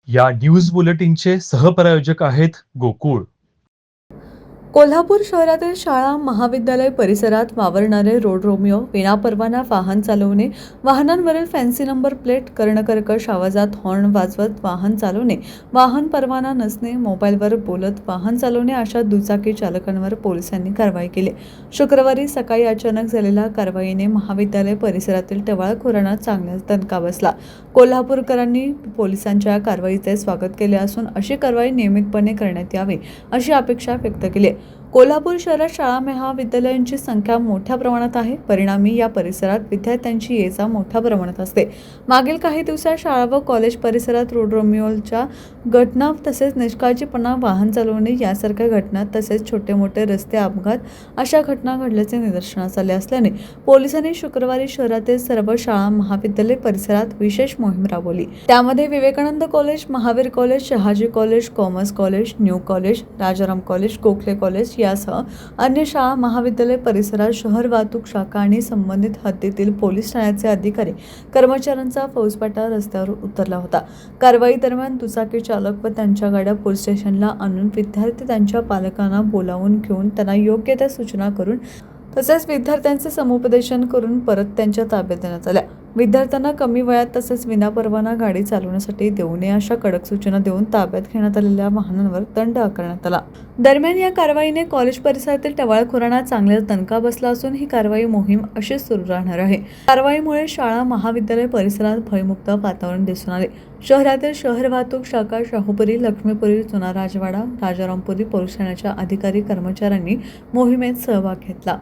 या न्यूज बुलेटिनचे सहप्रायोजक आहेत गोकुळ. कोल्हापूर शहरातील शाळा महाविद्यालय परिसरात वावरणारे रोड रोमिओ, विनापरवाना वाहन चालवणे, वाहनांवरील फॅन्सी नंबर प्लेट, कर्णकर्कश आवाजात हॉर्न वाजवत वाहन चालवणे, वाहन परवाना नसणे, मोबाईलवर बोलत वाहन चालवणे अशा दुचाकी चालकांवर पोलिसांनी कारवाई केली. शुक्रवारी सकाळी अचानक झालेल्या कारवाईने महाविद्यालय परिसरातील टवाळखोरांना चांगलाच दणका बसला. कोल्हापूरकरांनी पोलिसांच्या कारवाईचे स्वागत केले असून अशी कारवाई नियमितपणे करण्यात यावी अशी अपेक्षा व्यक्त केली. कोल्हापूर शहरात शाळा महाविद्यालयांची संख्या मोठ्या प्रमाणात आहे. परिणामी या परिसरात विद्यार्थ्यांची ये-जा मोठ्या प्रमाणात असते. मागील काही दिवसात शाळा व कॉलेज परिसरात रोड रोमिओच्या घटना तसेच निष्काळजीपणा, वाहन चालवणे यासारख्या घटना तसेच छोटे-मोठे रस्ते अपघात अशा घटना घडल्याचे निदर्शनास आले असल्याने पोलिसांनी शुक्रवारी शहरातील सर्व शाळा महाविद्यालय परिसरात विशेष मोहीम राबवली. त्यामध्ये Vivekanand college, Mahavir college, Shahaji college, commerce college, new college, Rajaram college, Gokhale college यासह अन्य शाळा महाविद्यालय परिसरात शहर वाहतूक शाखा आणि संबंधित हद्दीतील पोलीस ठाण्याचे अधिकारी कर्मचाऱ्यांचा फौजफाटा रस्त्यावर उतरला होता. कारवाई दरम्यान दुचाकी चालक व त्यांच्या गाड्या पोलीस स्टेशनला आणून विद्यार्थी त्यांच्या पालकांना बोलावून घेऊन त्यांना योग्य त्या सूचना करून तसेच विद्यार्थ्यांचे समुपदेशन करून परत त्यांच्या ताब्यात देण्यात आल्या. विद्यार्थ्यांना कमी वयात तसेच विनापरवाना गाडी चालवण्यासाठी देऊ नये अशा कडक सूचना देऊन ताब्यात घेण्यात आलेल्या वाहनांवर दंड आकारण्यात आला. दरम्यान या कारवाईने कॉलेज परिसरातील टवाळखोरांना चांगलाच दणका बसला असून ही कारवाई मोहीम अशीच सुरू राहणार आहे. कारवाईमुळे शाळा महाविद्यालय परिसरात भयमुक्त वातावरण दिसून आले. शहरातील शहर वाहतूक शाखा, शाहूपुरी, लक्ष्मीपुरी, जुना राजवाडा, राजारामपुरी पोलीस ठाण्याच्या अधिकारी कर्मचाऱ्यांनी मोहिमेत सहभाग घेतला.